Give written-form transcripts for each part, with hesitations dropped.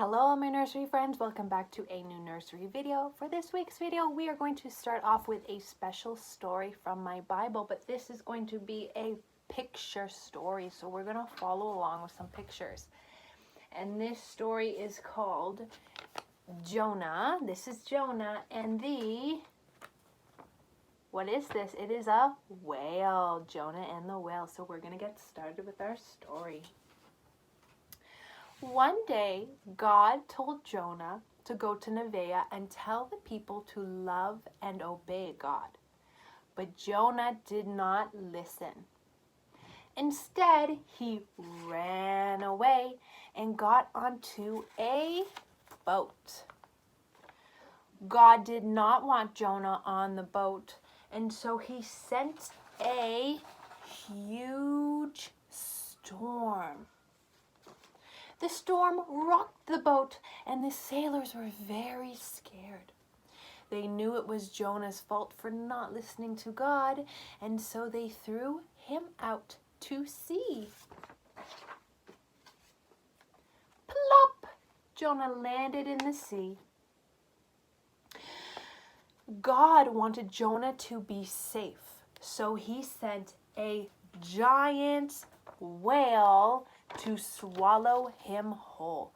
Hello my nursery friends, welcome back to a new nursery video. For this week's video we are going to start off with a special story from my Bible, but this is going to be a picture story, so we're going to follow along with some pictures. And this story is called Jonah. This is Jonah and what is this? It is a whale, Jonah and the whale. So we're going to get started with our story. One day, God told Jonah to go to Nineveh and tell the people to love and obey God. But Jonah did not listen. Instead, he ran away and got onto a boat. God did not want Jonah on the boat, and so he sent a huge storm. The storm rocked the boat, and the sailors were very scared. They knew it was Jonah's fault for not listening to God, and so they threw him out to sea. Plop! Jonah landed in the sea. God wanted Jonah to be safe, so he sent a giant whale to swallow him whole.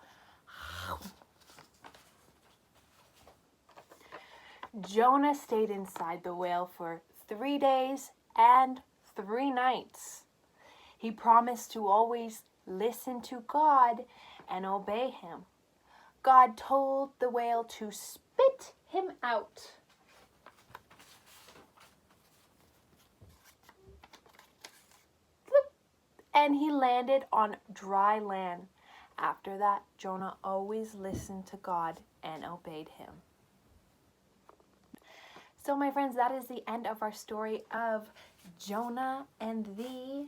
Jonah stayed inside the whale for 3 days and 3 nights. He promised to always listen to God and obey him. God told the whale to spit him out. And he landed on dry land. After that, Jonah always listened to God and obeyed him. So my friends, that is the end of our story of Jonah and the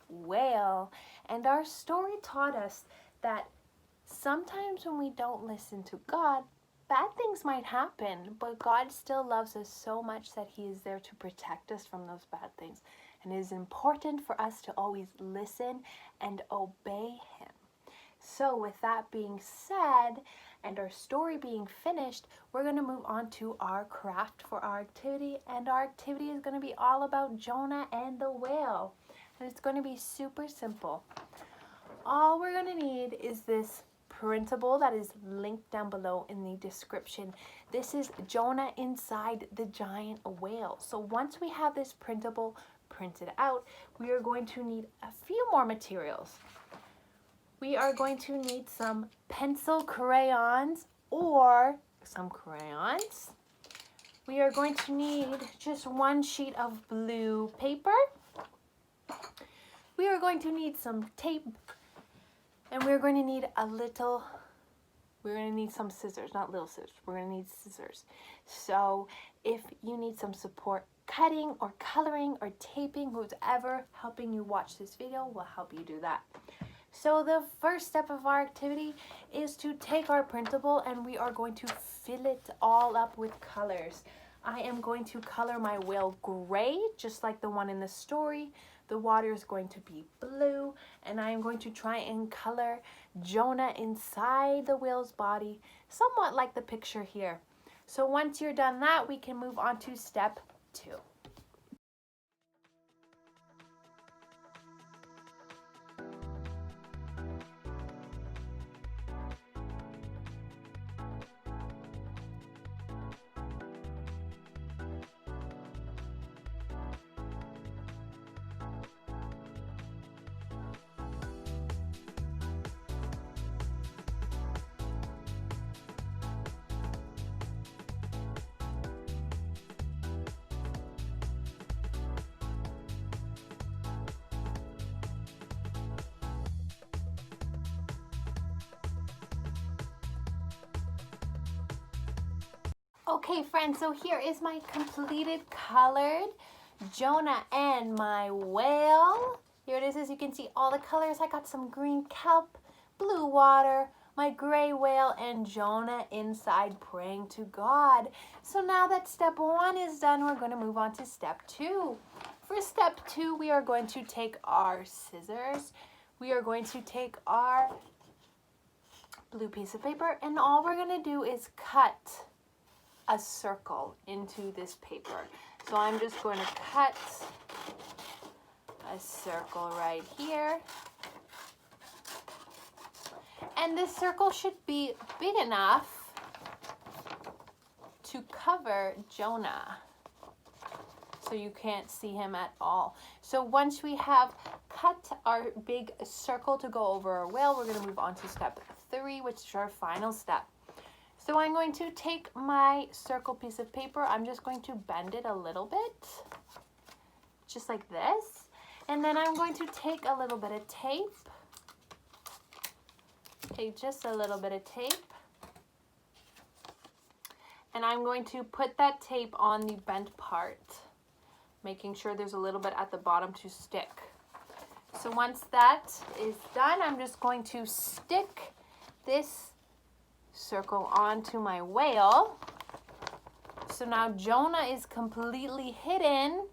whale. And our story taught us that sometimes when we don't listen to God, bad things might happen, but God still loves us so much that he is there to protect us from those bad things. And it is important for us to always listen and obey him. So with that being said, and our story being finished, we're going to move on to our craft for our activity. And our activity is going to be all about Jonah and the whale. And it's going to be super simple. All we're going to need is this printable that is linked down below in the description. This is Jonah inside the giant whale. So once we have this printable printed out, we are going to need a few more materials. We are going to need some pencil crayons or some crayons. We are going to need just 1 sheet of blue paper. We are going to need some tape, and we're going to need some scissors, not little scissors. We're going to need scissors. So if you need some support cutting or coloring or taping, whoever helping you watch this video will help you do that. So the first step of our activity is to take our printable and we are going to fill it all up with colors. I am going to color my whale gray, just like the one in the story. The water is going to be blue, and I am going to try and color Jonah inside the whale's body, somewhat like the picture here. So once you're done that, we can move on to step 2. Okay friends, so here is my completed colored Jonah and my whale. Here it is, as you can see all the colors. I got some green kelp, blue water, my gray whale, and Jonah inside praying to God. So now that step 1 is done, we're going to move on to step 2. For step 2, we are going to take our scissors. We are going to take our blue piece of paper, and all we're gonna do is cut a circle into this paper. So I'm just going to cut a circle right here. And this circle should be big enough to cover Jonah, so you can't see him at all. So once we have cut our big circle to go over our whale, we're going to move on to step 3, which is our final step. So I'm going to take my circle piece of paper, I'm just going to bend it a little bit, just like this. And then I'm going to take a little bit of tape, take just a little bit of tape, and I'm going to put that tape on the bent part, making sure there's a little bit at the bottom to stick. So once that is done, I'm just going to stick this circle onto my whale. So now Jonah is completely hidden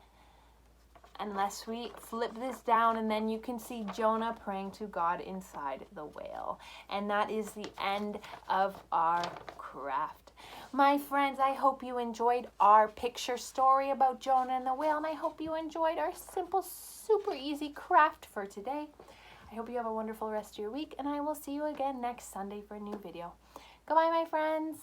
unless we flip this down, and then you can see Jonah praying to God inside the whale. And that is the end of our craft. My friends, I hope you enjoyed our picture story about Jonah and the whale, and I hope you enjoyed our simple, super easy craft for today. I hope you have a wonderful rest of your week, and I will see you again next Sunday for a new video. Goodbye, my friends.